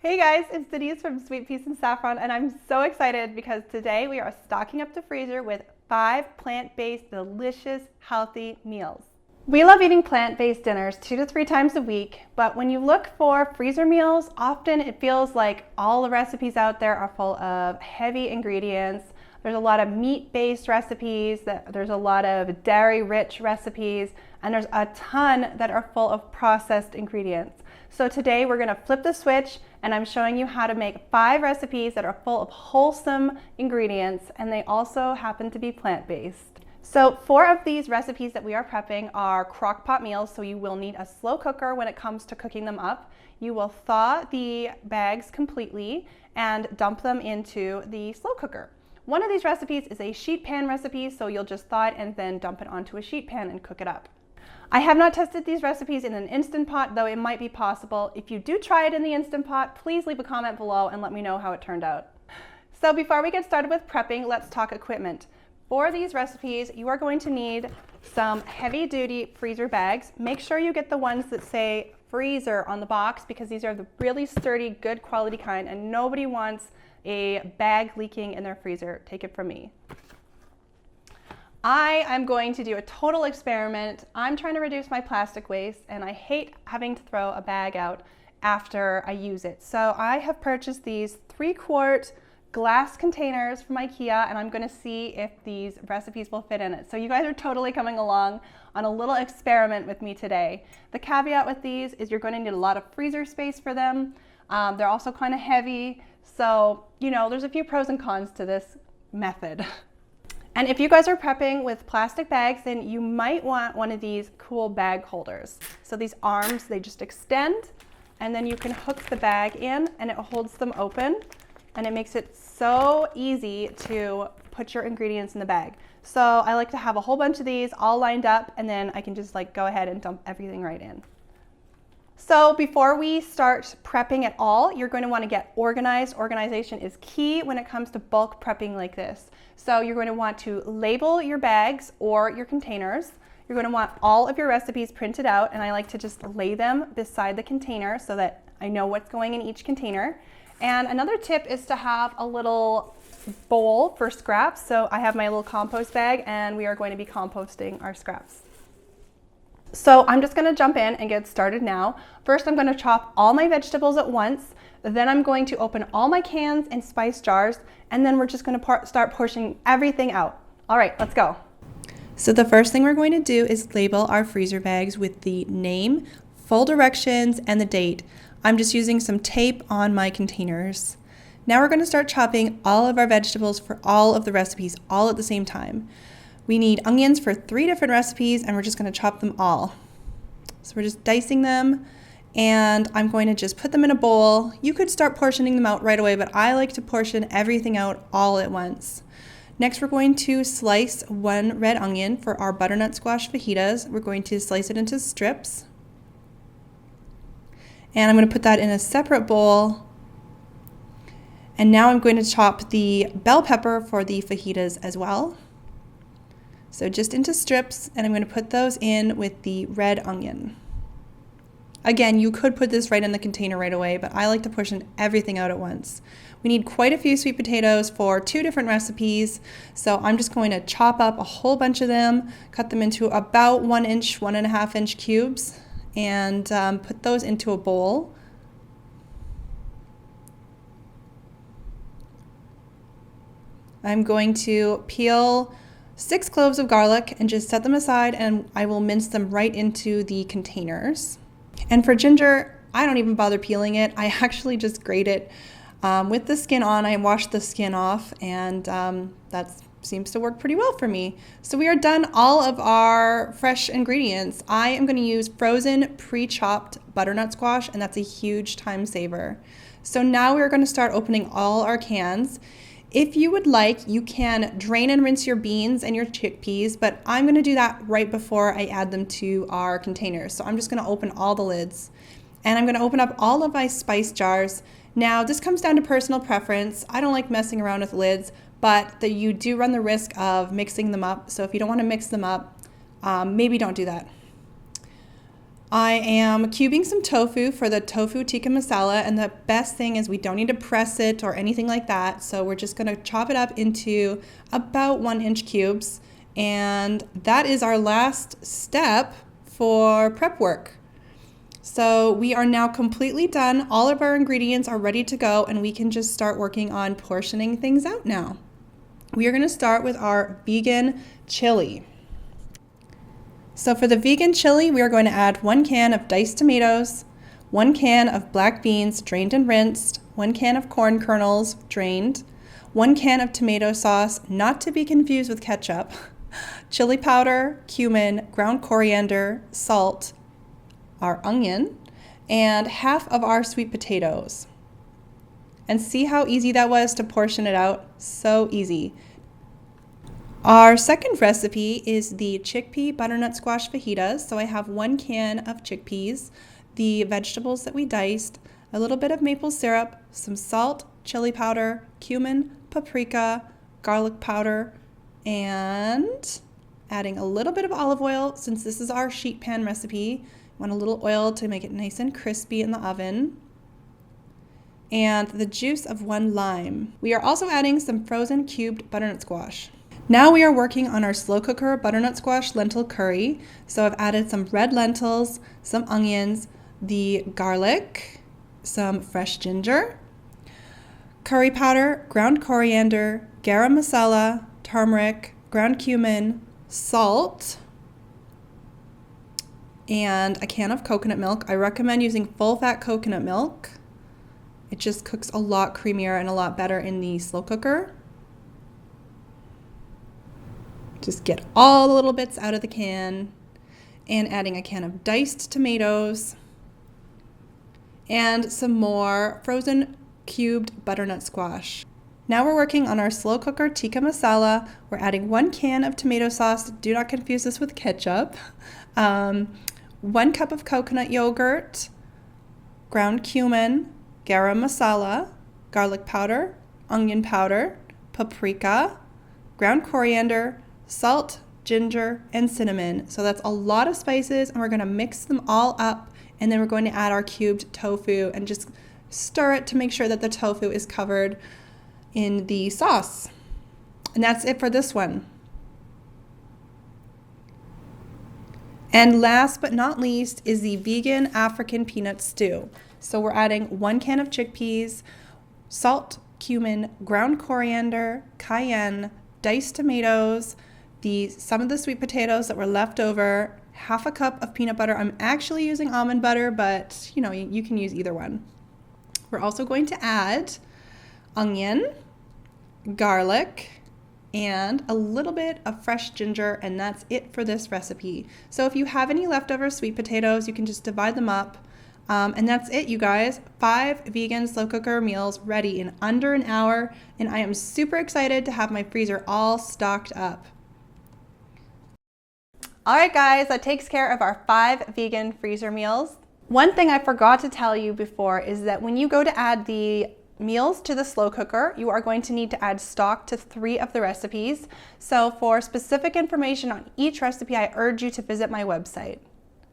Hey guys, it's Denise from Sweet Peas and Saffron, and I'm so excited because today we are stocking up the freezer with 5 plant-based, delicious, healthy meals. We love eating plant-based dinners 2 to 3 times a week, but when you look for freezer meals, often it feels like all the recipes out there are full of heavy ingredients. There's a lot of meat-based recipes, there's a lot of dairy-rich recipes, and there's a ton that are full of processed ingredients. So today we're gonna flip the switch and I'm showing you how to make 5 recipes that are full of wholesome ingredients, and they also happen to be plant-based. So 4 of these recipes that we are prepping are crockpot meals, so you will need a slow cooker when it comes to cooking them up. You will thaw the bags completely and dump them into the slow cooker. One of these recipes is a sheet pan recipe, so you'll just thaw it and then dump it onto a sheet pan and cook it up. I have not tested these recipes in an Instant Pot, though it might be possible. If you do try it in the Instant Pot, please leave a comment below and let me know how it turned out. So before we get started with prepping, let's talk equipment. For these recipes, you are going to need some heavy-duty freezer bags. Make sure you get the ones that say freezer on the box, because these are the really sturdy, good quality kind, and nobody wants a bag leaking in their freezer. Take it from me. I am going to do a total experiment. I'm trying to reduce my plastic waste, and I hate having to throw a bag out after I use it. So I have purchased these 3-quart glass containers from IKEA, and I'm gonna see if these recipes will fit in it. So you guys are totally coming along on a little experiment with me today. The caveat with these is you're gonna need a lot of freezer space for them. They're also kind of heavy. So, you know, there's a few pros and cons to this method. And if you guys are prepping with plastic bags, then you might want one of these cool bag holders. So these arms, they just extend, and then you can hook the bag in and it holds them open, and it makes it so easy to put your ingredients in the bag. So I like to have a whole bunch of these all lined up, and then I can just like go ahead and dump everything right in. So before we start prepping at all, you're going to want to get organized. Organization is key when it comes to bulk prepping like this. So you're going to want to label your bags or your containers. You're going to want all of your recipes printed out, and I like to just lay them beside the container so that I know what's going in each container. And another tip is to have a little bowl for scraps. So I have my little compost bag, and we are going to be composting our scraps. So I'm just going to jump in and get started now. First, I'm going to chop all my vegetables at once. Then I'm going to open all my cans and spice jars, and then we're just going to start portioning everything out. All right, let's go. So the first thing we're going to do is label our freezer bags with the name, full directions, and the date. I'm just using some tape on my containers. Now we're going to start chopping all of our vegetables for all of the recipes all at the same time. We need onions for 3 different recipes, and we're just going to chop them all. So we're just dicing them, and I'm going to just put them in a bowl. You could start portioning them out right away, but I like to portion everything out all at once. Next, we're going to slice 1 red onion for our butternut squash fajitas. We're going to slice it into strips. And I'm going to put that in a separate bowl. And now I'm going to chop the bell pepper for the fajitas as well. So just into strips, and I'm going to put those in with the red onion. Again, you could put this right in the container right away, but I like to portion everything out at once. We need quite a few sweet potatoes for 2 different recipes, so I'm just going to chop up a whole bunch of them, cut them into about 1 inch, 1.5 inch cubes, and put those into a bowl. I'm going to peel 6 cloves of garlic and just set them aside, and I will mince them right into the containers. And for ginger, I don't even bother peeling it. I actually just grate it with the skin on. I wash the skin off, and that seems to work pretty well for me. So we are done all of our fresh ingredients. I am going to use frozen pre-chopped butternut squash, and that's a huge time saver. So now we're going to start opening all our cans. If you would like, you can drain and rinse your beans and your chickpeas, but I'm going to do that right before I add them to our containers. So I'm just going to open all the lids, and I'm going to open up all of my spice jars. Now, this comes down to personal preference. I don't like messing around with lids, but you do run the risk of mixing them up. So if you don't want to mix them up, maybe don't do that. I am cubing some tofu for the tofu tikka masala, and the best thing is we don't need to press it or anything like that. So we're just gonna chop it up into about 1-inch cubes. And that is our last step for prep work. So we are now completely done. All of our ingredients are ready to go, and we can just start working on portioning things out now. We are gonna start with our vegan chili. So for the vegan chili, we are going to add 1 can of diced tomatoes, 1 can of black beans drained and rinsed, 1 can of corn kernels drained, 1 can of tomato sauce, not to be confused with ketchup, chili powder, cumin, ground coriander, salt, our onion, and half of our sweet potatoes. And see how easy that was to portion it out? So easy. Our second recipe is the chickpea butternut squash fajitas. So I have 1 can of chickpeas, the vegetables that we diced, a little bit of maple syrup, some salt, chili powder, cumin, paprika, garlic powder, and adding a little bit of olive oil. Since this is our sheet pan recipe, want a little oil to make it nice and crispy in the oven. And the juice of 1 lime. We are also adding some frozen cubed butternut squash. Now we are working on our slow cooker butternut squash lentil curry. So I've added some red lentils, some onions, the garlic, some fresh ginger, curry powder, ground coriander, garam masala, turmeric, ground cumin, salt, and a can of coconut milk. I recommend using full fat coconut milk. It just cooks a lot creamier and a lot better in the slow cooker. Just get all the little bits out of the can, and adding a can of diced tomatoes and some more frozen cubed butternut squash. Now we're working on our slow cooker tikka masala. We're adding 1 can of tomato sauce. Do not confuse this with ketchup. 1 cup of coconut yogurt, ground cumin, garam masala, garlic powder, onion powder, paprika, ground coriander, salt, ginger, and cinnamon. So that's a lot of spices, and we're going to mix them all up, and then we're going to add our cubed tofu and just stir it to make sure that the tofu is covered in the sauce. And that's it for this one. And last but not least is the vegan African peanut stew. So we're adding 1 can of chickpeas, salt, cumin, ground coriander, cayenne, diced tomatoes, some of the sweet potatoes that were left over, half a cup of peanut butter. I'm actually using almond butter, but you can use either one. We're also going to add onion, garlic, and a little bit of fresh ginger, and that's it for this recipe. So if you have any leftover sweet potatoes, you can just divide them up. And that's it, you guys. 5 vegan slow cooker meals ready in under an hour, and I am super excited to have my freezer all stocked up. All right, guys, that takes care of our 5 vegan freezer meals. One thing I forgot to tell you before is that when you go to add the meals to the slow cooker, you are going to need to add stock to 3 of the recipes. So for specific information on each recipe, I urge you to visit my website.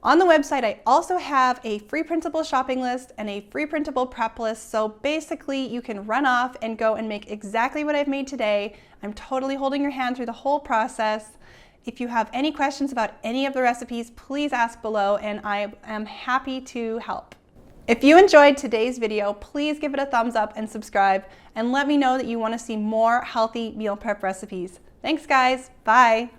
On the website, I also have a free printable shopping list and a free printable prep list. So basically, you can run off and go and make exactly what I've made today. I'm totally holding your hand through the whole process. If you have any questions about any of the recipes, please ask below, and I am happy to help. If you enjoyed today's video, please give it a thumbs up and subscribe, and let me know that you want to see more healthy meal prep recipes. Thanks, guys. Bye.